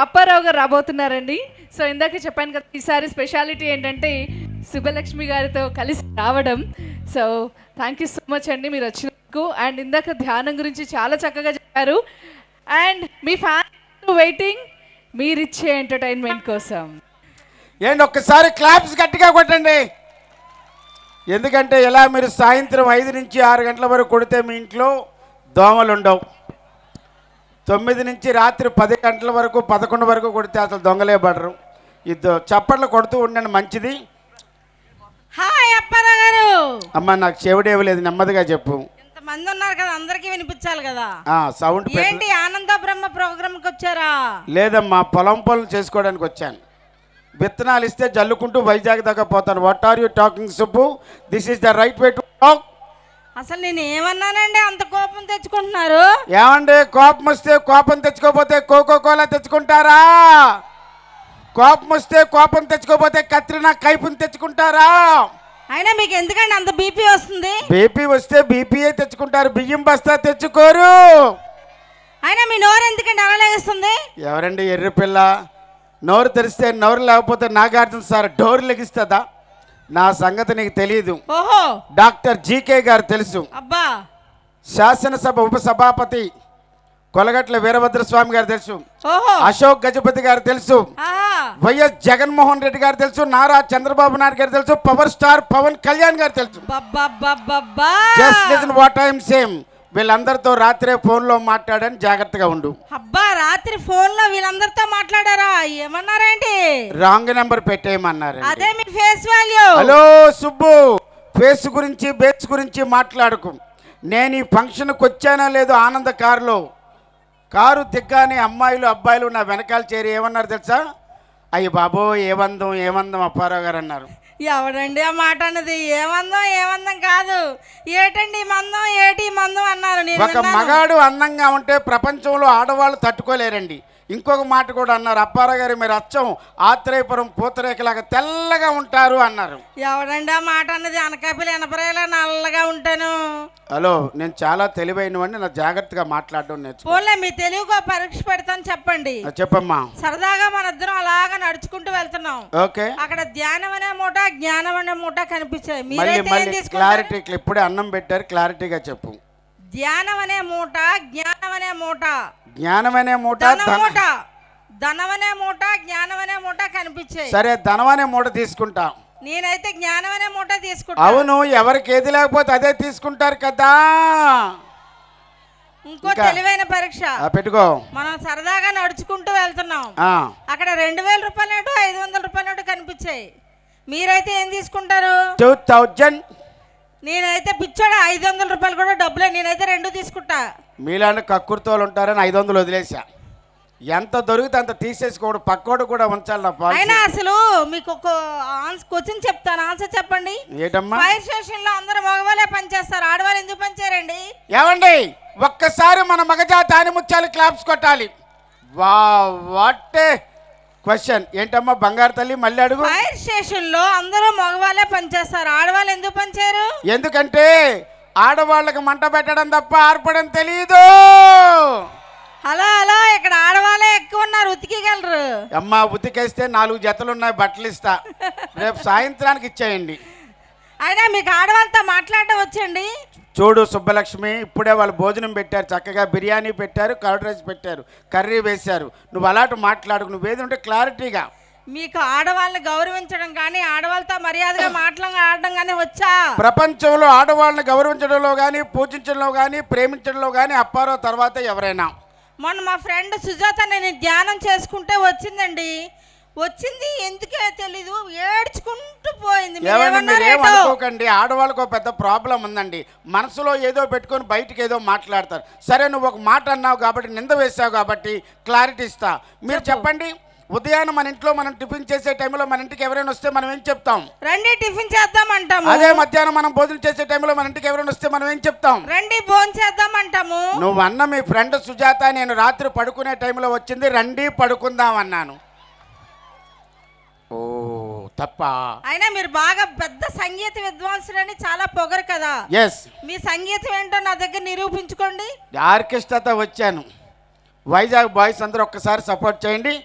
అప్పారావు గారు రాబోతున్నారండి. సో ఇందాక చెప్పాను కదా, ఈసారి స్పెషాలిటీ ఏంటంటే సుబ్బలక్ష్మి గారితో కలిసి రావడం. So thank you so much అండి మీరు వచ్చినందుకు. అండ్ ఇందాక ధ్యానం గురించి చాలా చక్కగా చెప్పారు. అండ్ మీ ఫ్యాన్స్ వెయిటింగ్ మీరిచ్చే ఎంటర్టైన్మెంట్ కోసం. ఏంటి ఒక్కసారి క్లాప్స్ గట్టిగా కొట్టండి. ఎందుకంటే ఇలా మీరు సాయంత్రం 5 నుంచి 6 గంటల వరకు కొడితే మీ ఇంట్లో దోమలు ఉండవు. 9 నుంచి రాత్రి 10 గంటల వరకు 11 వరకు కొడితే అసలు దొంగలే పడరు. చప్పట్లు కొడుతూ ఉండండి, మంచిది. హాయ్ అప్పారావు గారు. అమ్మ నాకు చెవిడేవలేదు, నెమ్మదిగా చెప్పు. ఇంతమంది ఉన్నారు కదా, అందరికీ వినిపించాలి కదా. సౌండ్ ఏంటి ఆనంద బ్రహ్మ ప్రోగ్రామ్కి వచ్చారా? లేదమ్మా, పొలం చేసుకోవడానికి వచ్చాను. విత్తనాలు ఇస్తే జల్లుకుంటూ వైజాగ్ దాకా పోతాను. What are you talking Subbu? This is the right way to talk. అసలు నేను ఏమన్నానండి అంత కోపం తెచ్చుకుంటున్నారు? ఏమండి, కోపం వస్తే కోపం తెచ్చుకోపోతే కోకోకోలా తెచ్చుకుంటారా? కోపం వస్తే కోపం తెచ్చుకోపోతే కత్రినా కైపుని తెచ్చుకుంటారా? అయినా మీకు ఎందుకండి అంత బీపీ వస్తుంది? బీపీ వస్తే బీపీఏ తెచ్చుకుంటారు, బియ్యం బస్తా తెచ్చుకోరు. అయినా మీ నోరు ఎందుకండి అలా లేస్తుంది? ఎవరండి ఎర్రి పిల్ల? నోరు తెరిస్తే నోరు లేకపోతే నాగార్జున సార్ డోర్ లెగిస్తుందా? నా సంగతి నీకు తెలియదు. ఓహో, డాక్టర్ జీకే గారు తెలుసు. అబ్బా, శాసనసభ ఉపసభాపతి కొలగట్ల వీరభద్రస్వామి గారు తెలుసు. ఓహో, అశోక్ గజపతి గారు తెలుసు. వైఎస్ జగన్మోహన్ రెడ్డి గారు తెలుసు. నారా చంద్రబాబు నాయుడు గారు తెలుసు. పవర్ స్టార్ పవన్ కళ్యాణ్ గారు తెలుసు. Just listen what I am saying. వీళ్ళందరితో రాత్రే ఫోన్లో మాట్లాడని జాగ్రత్తగా ఉండు. అబ్బా, రాత్రి ఫోన్లో వీళ్ళందరితో మాట్లాడారా? ఏమన్నారేంటి? రాంగ్ నెంబర్ పెట్టేయమన్నారు. అదే మీ face value. Hello Subbu, face గురించి బేస్ గురించి మాట్లాడుకు. నేను ఈ ఫంక్షన్కి వచ్చానో లేదో ఆనంద కారు దిగ్గానే అమ్మాయిలు అబ్బాయిలు నా వెనకాల చేరి ఏమన్నారు తెలుసా? అయ్యి బాబో ఏమందం అప్పారావు గారు అన్నారు. ఎవడండి ఆ మాట అన్నది? ఏమందం కాదు, ఏటండి మందం, ఏటి మందం అన్నారు. ఒక మగాడు అందంగా ఉంటే ప్రపంచంలో ఆడవాళ్ళు తట్టుకోలేరండి. ఇంకొక మాట కూడా అన్నారు, అప్పారావు గారు మీరు అచ్చం ఆత్రేయపురం పూతరేకలాగా తెల్లగా ఉంటారు అన్నారు. ఎవడండి ఆ మాట అన్నది? అనకాపల్లి ఎనపరేలా నల్లగా ఉంటాను. హలో, నేను చాలా తెలివైనవాడిని, నా జాగ్రత్తగా మాట్లాడడం నేర్చుకోలే. మీ తెలుగుకో పరీక్ష పెడతాను, చెప్పండి. చెప్పమ్మా. సరదాగా మన ఇద్దరం అలాగా నడుచుకుంటూ వెళ్తున్నాం. ఓకే. అక్కడ ధ్యానం అనే మూట, జ్ఞానం అనే మూట కనిపించాయి. క్లారిటీ, ఇప్పుడే అన్నం పెట్టారు, క్లారిటీగా చెప్పు. ధ్యానం అనే మూట, జ్ఞానం అనే మూట, జ్ఞానం అనే మూట, ధనం అనే మూట, జ్ఞానం అనే మూట కనిపించాయి. సరే, ధనం అనే మూట తీసుకుంటా. నేనైతే జ్ఞానం అనే మూట తీసుకుంటా. అవును, ఎవరికి ఏది లేకపోతే అదే తీసుకుంటారు కదా. ఇంకో తెలివైన పరీక్ష పెట్టుకో. మనం సరదాగా నడుచుకుంటూ వెళ్తున్నాం. అక్కడ 2000 రూపాయల నోటు, 500 రూపాయల నోటు కనిపించాయి. మీరైతే ఏం తీసుకుంటారు? 2000. నేనైతే పిచ్చోడా, 500 రూపాయలు కూడా డబ్బులే. నేనైతే 2 తీసుకుంటా. మీలాంటి కక్కుర్తోలు ఉంటారని 500 వదిలేసా. ఎంత దొరికితే అంత తీసేసుకోవడం, పక్కోడు కూడా ఉంచాలి. నా పాలసీ. అయినా అసలు మీకు ఒక క్వశ్చన్ చెప్తాను, ఆన్సర్ చెప్పండి. ఏంటమ్మా? ఫైర్ స్టేషన్ లో అందరూ మగవాళ్ళే పనిచేస్తారు, ఆడవాళ్ళు ఎందుకు పనిచేయరండి? ఏమండి, ఒక్కసారి మన మగజాతి ఆనిముత్యాలు క్లాప్స్ కొట్టాలి. What question. ఏంటమ్మా బంగారు తల్లి, మళ్ళీ అడుగు. ఫైర్ స్టేషన్ లో అందరూ మగవాళ్ళే పనిచేస్తారు, ఆడవాళ్ళు ఎందుకు పనిచేయరు? ఎందుకంటే ఆడవాళ్ళకి మంట పెట్టడం తప్ప ఆర్పడం తెలియదు. అలా ఇక్కడ ఆడవాళ్ళే ఎక్కువ ఉన్నారు, ఉతికిగలరు. అమ్మా, ఉతికేస్తే 4 జతలు ఉన్నాయి, బట్టలు ఇస్తా, రేపు సాయంత్రానికి ఇచ్చేయండి. అయినా మీకు ఆడవాళ్ళతో మాట్లాడడం వచ్చండి? చూడు సుబ్బలక్ష్మి, ఇప్పుడే వాళ్ళు భోజనం పెట్టారు, చక్కగా బిర్యానీ పెట్టారు, కర్డ్ రైస్ పెట్టారు, కర్రీ వేశారు. నువ్వు అలాంటి మాట్లాడుకు, నువ్వేది ఉంటే క్లారిటీగా. మీకు ఆడవాళ్ళని గౌరవించడం కానీ, ఆడవాళ్ళతో మర్యాదగా మాట్లాడడం కానీ వచ్చా? ప్రపంచంలో ఆడవాళ్ళని గౌరవించడంలో కానీ, పూజించడంలో కానీ, ప్రేమించడంలో కానీ అప్పారావు తర్వాత ఎవరైనా. మొన్న మా ఫ్రెండ్ సుజాత నేను ధ్యానం చేసుకుంటే వచ్చిందండి. ఎందుకే తెలీదు, ఏడ్చుకుంటూ పోయింది. ఏమనుకోకండి, ఆడవాళ్ళకు పెద్ద ప్రాబ్లం ఉందండి. మనసులో ఏదో పెట్టుకొని బయటికి ఏదో మాట్లాడతారు. సరే, నువ్వు ఒక మాట అన్నావు కాబట్టి, నింద వేసావు కాబట్టి క్లారిటీ ఇస్తా. మీరు చెప్పండి, ఉదయాన్నే మన ఇంట్లో మనం టిఫిన్ చేసే టైంలో మన ఇంటికి ఎవరైనా వస్తే మనం ఏం చెప్తాం? రండి టిఫిన్ చేద్దాం అంటాము. అదే మధ్యాహ్నం మనం భోజనం చేసే టైంలో మన ఇంటికి ఎవరైనా వస్తే మనం ఏం చెప్తాం? రండి భోజనం చేద్దాం అంటాము. నువ్వు అన్న మీ ఫ్రెండ్ సుజాత నేను రాత్రి పడుకునే టైంలో వచ్చింది, రండి పడుకుందాం అన్నాను. ఓ తప్ప. అయినా మీరు బాగా పెద్ద సంగీత విద్వాంసులని చాలా పొగరు కదా. ఎస్. మీ సంగీతం ఏంటో నా దగ్గర నిరూపించుకోండి. ఆర్కెస్ట్రాతో వచ్చాను. వైజాగ్ బాయ్స్ అందరూ ఒక్కసారి సపోర్ట్ చేయండి.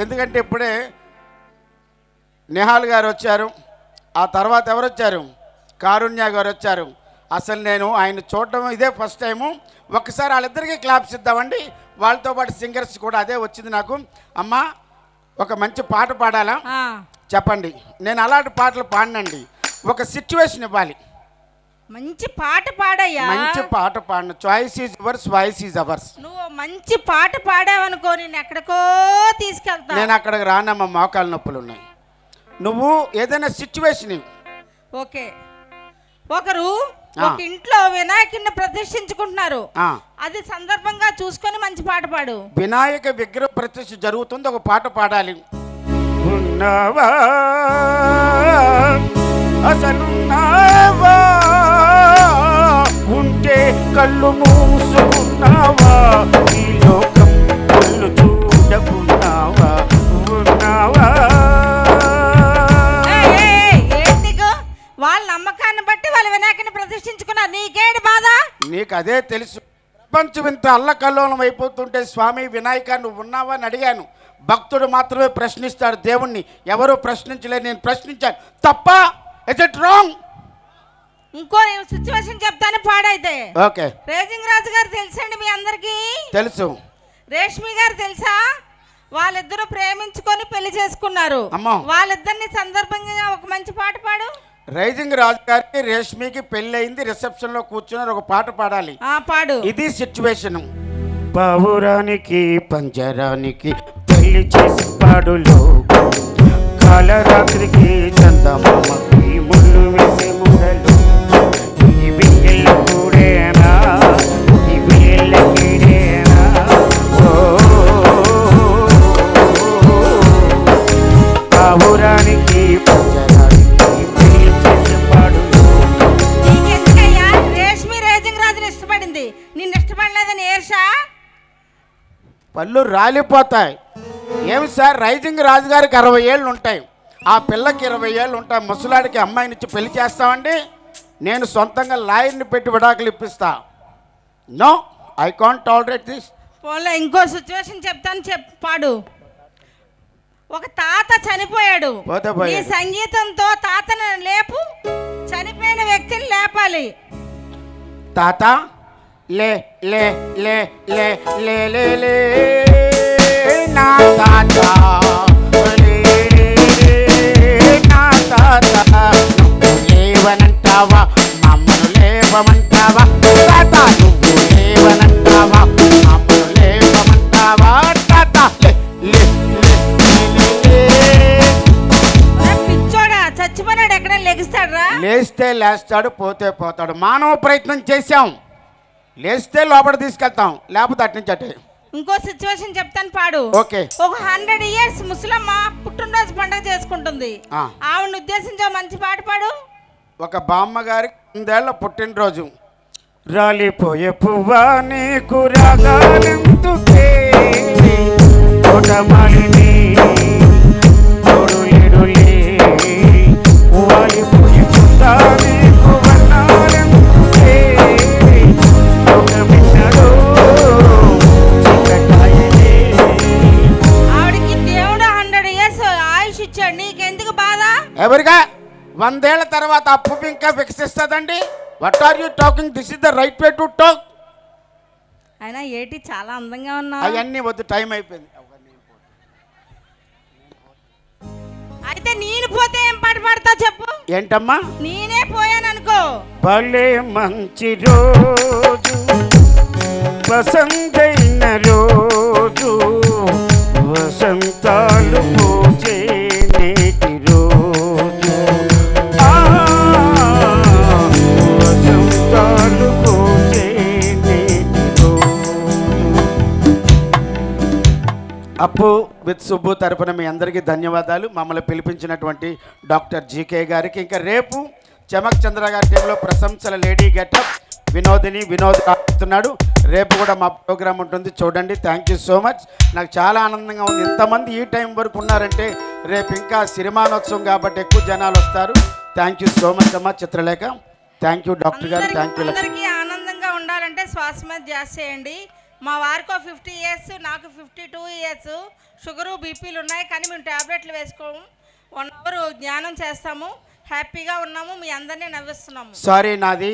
ఎందుకంటే ఇప్పుడే నిహాల్ గారు వచ్చారు, ఆ తర్వాత ఎవరు వచ్చారు, కారుణ్య గారు వచ్చారు. అసలు నేను ఆయన చూడటం ఇదే ఫస్ట్ టైము. ఒక్కసారి వాళ్ళిద్దరికీ క్లాప్స్ ఇద్దామండి. వాళ్ళతో పాటు సింగర్స్ కూడా అదే వచ్చింది నాకు. అమ్మ ఒక మంచి పాట పాడాలా చెప్పండి. నేను అలాంటి పాటలు పాడినండి. ఒక సిచ్యువేషన్ ఇవ్వాలి. మంచి పాట పాడయ్యా. మంచి పాట పాడిన. Choice is yours, voice is ours. నువ్వు మంచి పాట పాడావనుకో నేను ఎక్కడికో తీసుకెళ్తా. నేను అక్కడికి రానమ్మా, మోకాలు నొప్పులు ఉన్నాయి. నువ్వు ఏదైనా సిచ్యువేషన్. ఓకే. ఒకరు ఒక ఇంట్లో వినాయకుడిని ప్రతిష్ఠించుకుంటున్నారు. అది సందర్భంగా చూసుకొని మంచి పాట పాడు. వినాయక విగ్రహ ప్రతిష్ఠ జరుగుతుంది, ఒక పాట పాడాలి. ఉన్నావా అసలున్నావా, ఉంటే కళ్ళు మూసుకున్నావా, ఈ లోకం కళ్ళు చూడకున్నావా, ఉన్నావా. వాళ్ళ నమ్మకాన్ని బట్టి వాళ్ళు వినాయకుని ప్రతిష్ఠించుకున్నారు. నీకేంటి బాధ? నీకు అదే తెలుసు. ప్రపంచం ఇంత అల్లకల్లోలం అయిపోతుంటే స్వామి వినాయక నువ్వు ఉన్నావా అని అడిగాను. భక్తుడు మాత్రమే ప్రశ్నిస్తాడు దేవుణ్ణి, ఎవరు ప్రశ్నించలేదు. నేను ప్రశ్నించాను. తప్ప? Is it wrong? ఇంకో సిచ్యువేషన్ చెప్తాను పాడైతే. ఓకే. రేజింగ్ రాజు గారు తెలుసండి మీ అందరికి? తెలుసు. రేష్మి గారు తెలుసా? వాళ్ళిద్దరూ ప్రేమించుకొని పెళ్లి చేసుకున్నారు. వాళ్ళిద్దరిని సందర్భంగా ఒక మంచి పాట పాడు. రైజింగ్ రాజు గారికి రేష్మికి పెళ్లి అయింది, రిసెప్షన్ లో కూర్చున్నారు, ఒక పాట పాడాలి. పాడు. ఇది సిచ్యువేషన్. పావురానికి పంజరానికి పెళ్లి చేసి పాడులో, కాలరాత్రికి చందమామకి ముళ్ళు వేసే ముడలు, ఈ బియ్యల కూడేనా ఈ బియ్యల కీడేనా, పావురానికి పంజరానికి పెళ్లి చేసి పాడులో. నీకెందుకయ్యా రేష్మి రేజింగ్ రాజుని ఇష్టపడింది, నిన్ను ఇష్టపడలేదని ఏర్షా? పళ్ళు రాలిపోతాయి. ఏమి సార్, రైజింగ్ రాజు గారికి 60 ఏళ్ళు ఉంటాయి, ఆ పిల్లకి 20 ఏళ్ళు ఉంటాయి. ముసలాడికి అమ్మాయినిచ్చి పెళ్లి చేస్తామండి? నేను సొంతంగా లాయర్ని పెట్టి విడాకులు ఇప్పిస్తా. No, I can't tolerate this. పోలే, ఇంకో సిచ్యువేషన్ చెప్తాను, పాడు. ఒక తాత చనిపోయాడు. ఈ సంగీతంతో తాతను లేపు, చనిపోయిన వ్యక్తిని లేపాలి. తాత లే లే లే లే లే లే లే నా తాత, నా తాత, నువ్వు లేవనంటావా మమ్మను లేవమంటావా, తాత నువ్వు లేవనంటావా మమ్మను లేవమంటావా, తాత లే లే లే. పిచ్చోడా, చచ్చిపోయినాడు ఎక్కడ లెగిస్తాడు? లేస్తే లేస్తాడు, పోతే పోతాడు. మానవ ప్రయత్నం చేశాం, లేస్తే లోపల తీసుకెళ్తాం, లేకపోతే అట్నుంచి అట్టే. ఇంకో సిచ్యువేషన్ చెప్తాను, పాడు. ఓకే. ఒక 100 years ముసలమ్మ పుట్టినరోజు పండుగ చేసుకుంటుంది. ఆవిడని ఉద్దేశించి మంచి పాట పాడు. ఒక బామ్మ గారికి 100 ఏళ్ల పుట్టినరోజు. రాలిపోయే పువ్వా నీకు రాగాలెందుకే, తోటమాలిని తోడులేడులే, వాలిపోయే పువ్వా నీకు వన్నాలెందుకే, ఆవిడకి దేవుడు 100 years ఆయుష్ ఇచ్చాడు, నీకెందుకు బాధ? ఎవరిగా 100 ఏళ్ల తర్వాత ఆ పువ్వు ఇంకా వికసిస్తుందండి? What are you talking? This is the right way to talk. అయినా ఏటి చాలా అందంగా ఉన్నా. అవన్నీ వద్దు, టైం అయిపోయింది. అయితే నేను పోతే ఏం పాట పాడతా చెప్పు. ఏంటమ్మా? నేనే పోయాను అనుకో. భలే మంచి రోజు, వసంతైన రోజు, వసంతాలు పూజే నేటి రోజు, వసంతాలు పూజే నేటి రోజు. అప్పు విత్ సుబ్బు తరపున మీ అందరికీ ధన్యవాదాలు. మమ్మల్ని పిలిపించినటువంటి డాక్టర్ జీకే గారికి, ఇంకా రేపు చమక్ చంద్ర గారి టీంలో ప్రశంసల లేడీ గెటప్ వినోద్ రాస్తున్నాడు. రేపు కూడా మా ప్రోగ్రామ్ ఉంటుంది, చూడండి. Thank you so much. నాకు చాలా ఆనందంగా ఉంది. ఇంతమంది ఈ టైం వరకు ఉన్నారంటే రేపు ఇంకా సిరిమానోత్సవం కాబట్టి ఎక్కువ జనాలు వస్తారు. థ్యాంక్ యూ సో మచ్ అమ్మా చిత్రలేఖ. థ్యాంక్ యూ డాక్టర్ గారు. Thank you. అందరికీ ఆనందంగా ఉండాలంటే శ్వాస మీద ధ్యాస చేయండి. మా వారికో 50 years, నాకు 52 years. షుగరు బీపీలు ఉన్నాయి, కానీ మేము ట్యాబ్లెట్లు వేసుకోము. 1 hour ధ్యానం చేస్తాము. హ్యాపీగా ఉన్నాము, మీ అందరినీ నవ్విస్తున్నాము. సారీ, నాది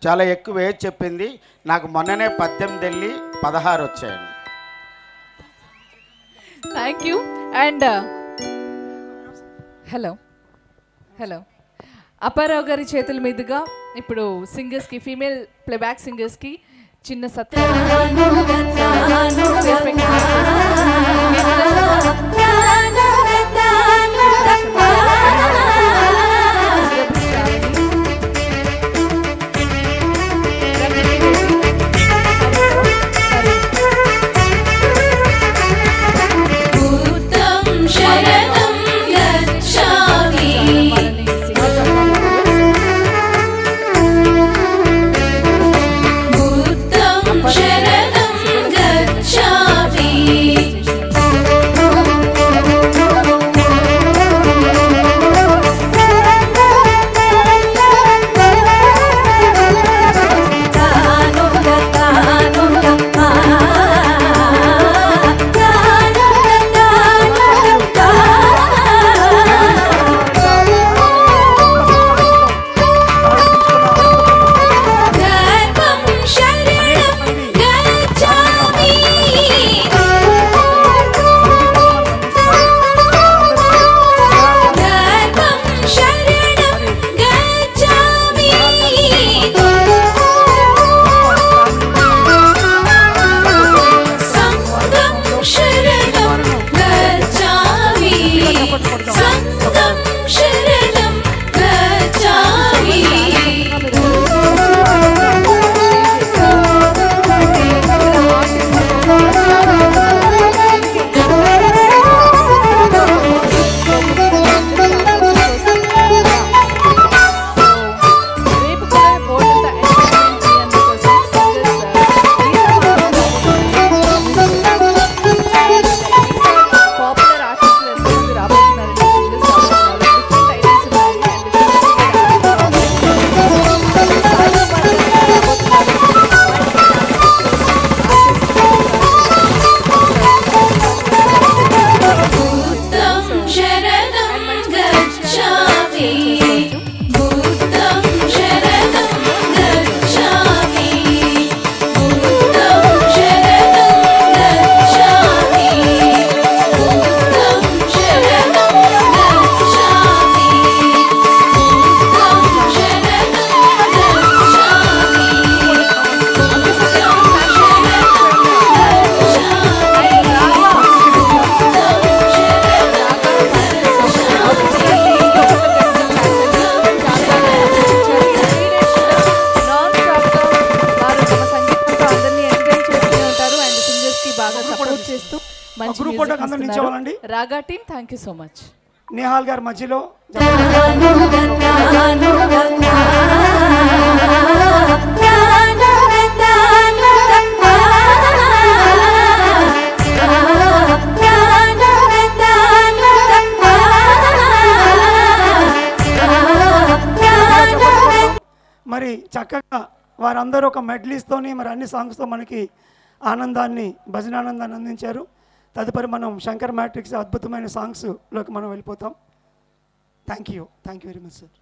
చాలా ఎక్కువ ఏజ్ చెప్పింది. నాకు మొన్ననే 18 వెళ్ళి 16 వచ్చాయండి. Thank you. And hello Apparao గారి చేతుల మీదుగా ఇప్పుడు సింగర్స్కి, ఫీమేల్ ప్లేబ్యాక్ సింగర్స్కి చిన్న రాగా team. Thank you so much. Nehal గారు మధ్యలో మరి చక్కగా వారందరూ ఒక మెడ్లీస్తోని మరి అన్ని సాంగ్స్తో మనకి ఆనందాన్ని, భజనానందాన్ని అందించారు. తదుపరి మనం శంకర్ మ్యాట్రిక్స్ అద్భుతమైన సాంగ్స్లోకి మనం వెళ్ళిపోతాం. Thank you very much sir.